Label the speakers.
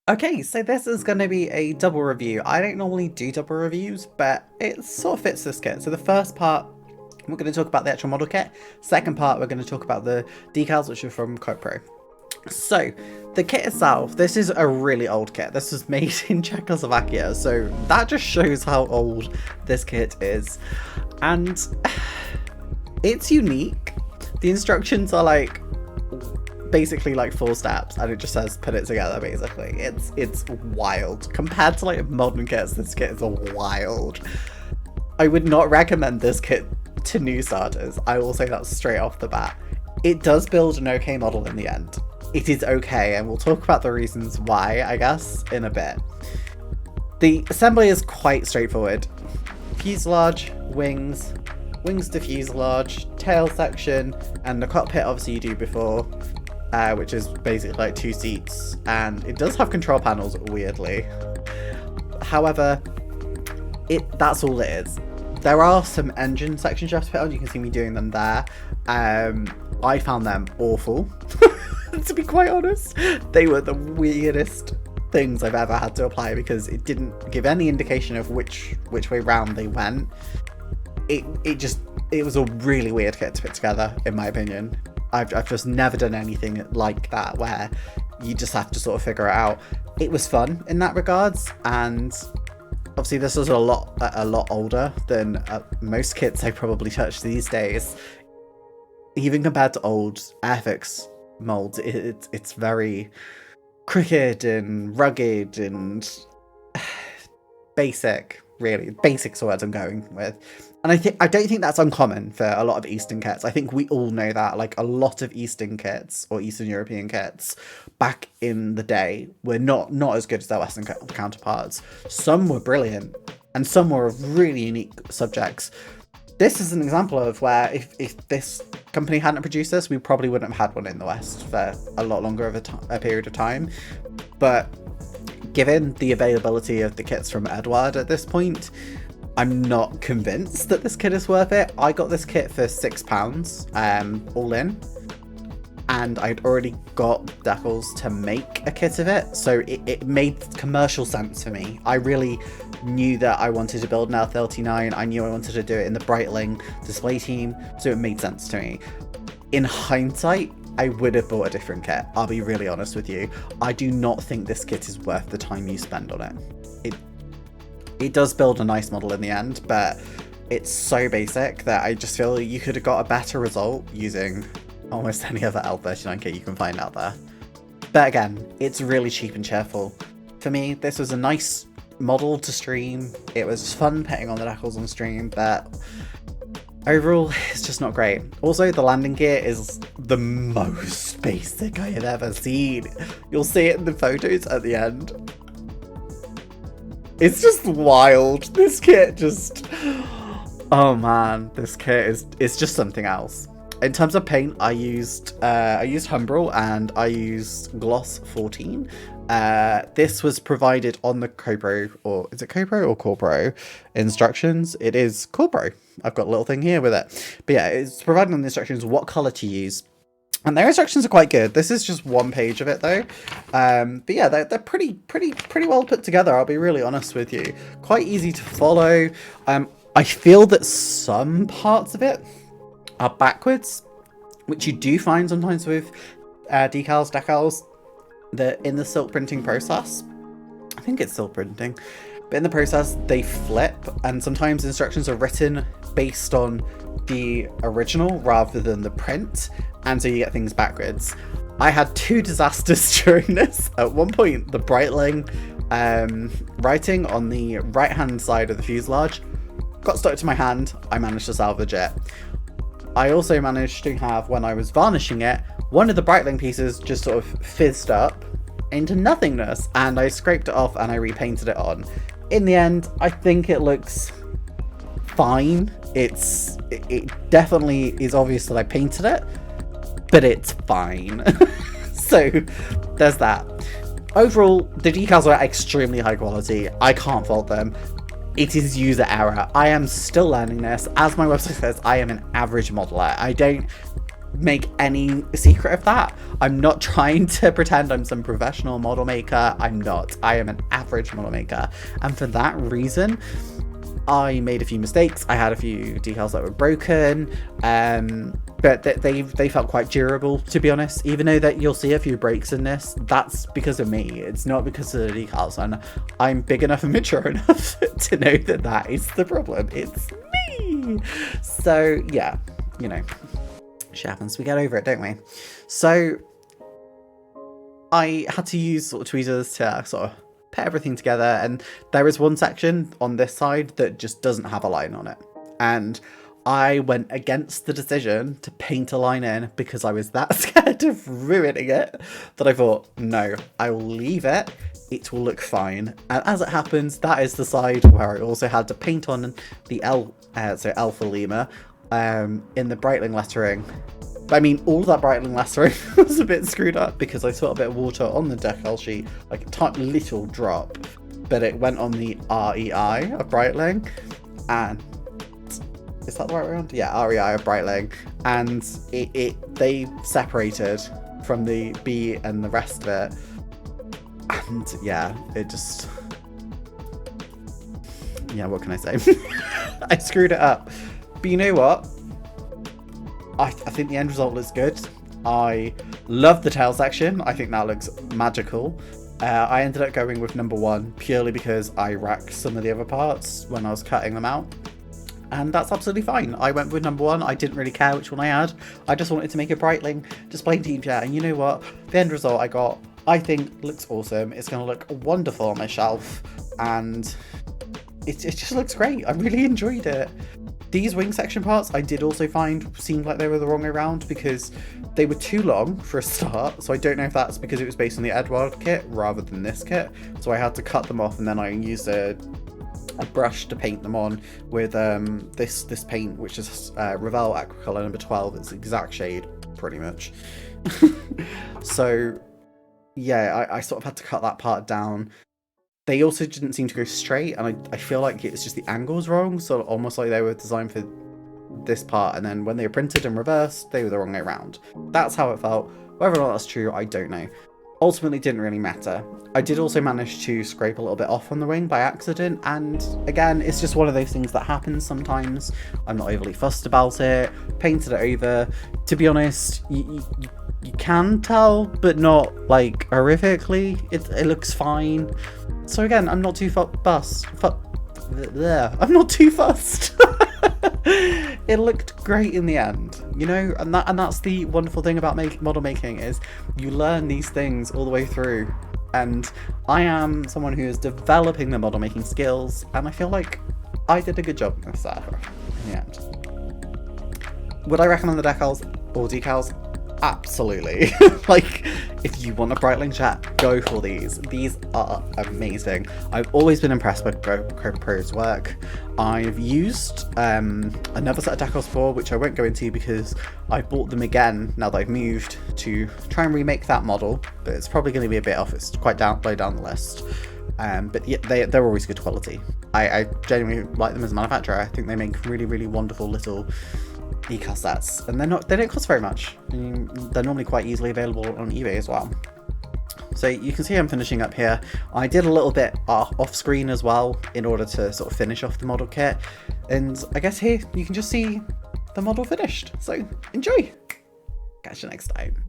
Speaker 1: Okay, so this is going to be a double review. I don't normally do double reviews, but it sort of fits this kit. So the first part, we're going to talk about the actual model kit. Second part, we're going to talk about the decals, which are from Kopro. So, the kit itself, this is a really old kit. This was made in Czechoslovakia, so that just shows how old this kit is. And it's unique. The instructions are like basically like 4 steps, and it just says put it together. Basically, it's wild compared to like modern kits. This kit is wild. I would not recommend this kit to new starters. I will say that straight off the bat. It does build an okay model in the end. It is okay, and we'll talk about the reasons why, I guess, in a bit. The assembly is quite straightforward. Fuselage, wings to fuselage, tail section, and the cockpit obviously you do before, which is basically like 2 seats, and it does have control panels, weirdly. However, that's all it is. There are some engine sections you have to put on. You can see me doing them there. I found them awful, to be quite honest. They were the weirdest things I've ever had to apply because it didn't give any indication of which way round they went. It was a really weird kit to put together, in my opinion. I've just never done anything like that where you just have to sort of figure it out. It was fun in that regards, and obviously this was a lot older than most kits I probably touch these days. Even compared to old Airfix molds, it's very crooked and rugged and basic, really. Basic's the words I'm going with. And I don't think that's uncommon for a lot of Eastern kits. I think we all know that, like, a lot of Eastern kits or Eastern European kits back in the day were not as good as their Western counterparts. Some were brilliant and some were of really unique subjects. This is an example of where if this company hadn't produced this, we probably wouldn't have had one in the West for a lot longer of a period of time. But given the availability of the kits from Edward at this point, I'm not convinced that this kit is worth it. I got this kit for £6, all in. And I'd already got Decals to make a kit of it, so it made commercial sense for me. I really knew that I wanted to build an L-39. I knew I wanted to do it in the Breitling display team, so it made sense to me. In hindsight, I would have bought a different kit. I'll be really honest with you. I do not think this kit is worth the time you spend on it. It does build a nice model in the end, but it's so basic that I just feel you could have got a better result using almost any other L-39 kit you can find out there. But again, it's really cheap and cheerful. For me, this was a nice model to stream. It was fun petting on the Decals on stream, but overall, it's just not great. Also, the landing gear is the most basic I have ever seen. You'll see it in the photos at the end. It's just wild. This kit just... Oh man, this kit is just something else. In terms of paint, I used Humbrol and I used Gloss 14. This was provided on the Kopro, or is it Kopro or Kopro instructions? It is Kopro. I've got a little thing here with it. But yeah, it's provided on the instructions what colour to use. And their instructions are quite good. This is just one page of it though. But yeah, they're pretty well put together, I'll be really honest with you. Quite easy to follow. I feel that some parts of it are backwards, which you do find sometimes with decals. In the silk printing process. I think it's silk printing. But in the process, they flip, and sometimes instructions are written based on the original rather than the print, and so you get things backwards. I had 2 disasters during this. At one point, the Breitling writing on the right-hand side of the fuselage got stuck to my hand. I managed to salvage it. I also managed to have, when I was varnishing it, one of the Breitling pieces just sort of fizzed up into nothingness, and I scraped it off and I repainted it on. In the end, I think it looks fine. It definitely is obvious that I painted it, but it's fine. So there's that. Overall, the decals are extremely high quality. I can't fault them. It is user error. I am still learning this. As my website says, I am an average modeler. I don't make any secret of that. I'm not trying to pretend I'm some professional model maker. I'm not. I am an average model maker. And for that reason, I made a few mistakes. I had a few decals that were broken, but they felt quite durable, to be honest. Even though that you'll see a few breaks in this, that's because of me. It's not because of the decals, and I'm big enough and mature enough to know that that is the problem. It's me. So yeah, you know, shit happens. We get over it, don't we? So I had to use sort of tweezers to sort of put everything together, and there is one section on this side that just doesn't have a line on it, and I went against the decision to paint a line in because I was that scared of ruining it that I thought, no, I will leave it, it will look fine. And as it happens, that is the side where I also had to paint on the L, so L for Lima, in the Breitling lettering. I mean, all of that Breitling lettering was a bit screwed up because I saw a bit of water on the decal sheet, like a tiny little drop, but it went on the REI of Breitling, and is that the right way around? Yeah, REI of Breitling, and they separated from the B and the rest of it, and yeah, it just, yeah, what can I say? I screwed it up, but you know what? I think the end result looks good. I love the tail section. I think that looks magical. I ended up going with number 1 purely because I racked some of the other parts when I was cutting them out. And that's absolutely fine. I went with number 1. I didn't really care which one I had. I just wanted to make a Breitling display t-shirt. And you know what? The end result I got, I think, looks awesome. It's going to look wonderful on my shelf. And it just looks great. I really enjoyed it. These wing section parts I did also find seemed like they were the wrong way around because they were too long for a start, so I don't know if that's because it was based on the Edward kit rather than this kit, so I had to cut them off, and then I used a brush to paint them on with this paint, which is Revell Aquacolor number 12. It's the exact shade pretty much. So yeah, I sort of had to cut that part down. They also didn't seem to go straight, and I feel like it's just the angles wrong, so almost like they were designed for this part, and then when they were printed and reversed, they were the wrong way around. That's how it felt. Whether or not that's true, I don't know. Ultimately, didn't really matter. I did also manage to scrape a little bit off on the wing by accident, and again, it's just one of those things that happens sometimes. I'm not overly fussed about it. Painted it over. To be honest, you can tell, but not like horrifically. It looks fine. So again, I'm not too fussed. I'm not too fussed. It looked great in the end, you know, and that's the wonderful thing about model making, is you learn these things all the way through. And I am someone who is developing the model making skills, and I feel like I did a good job with that in the end. Would I recommend the decals or decals? Absolutely. Like, if you want a Breitling shirt, go for these. These are amazing. I've always been impressed with Kopro's work. I've used another set of decals before, which I won't go into because I bought them again now that I've moved to try and remake that model, but it's probably going to be a bit off. It's quite low down the list. But yeah, they're always good quality. I genuinely like them as a manufacturer. I think they make really, really wonderful little decal sets, and they don't cost very much. I mean, they're normally quite easily available on eBay as well. So you can see I'm finishing up here. I did a little bit off screen as well in order to sort of finish off the model kit, and I guess here you can just see the model finished. So enjoy. Catch you next time.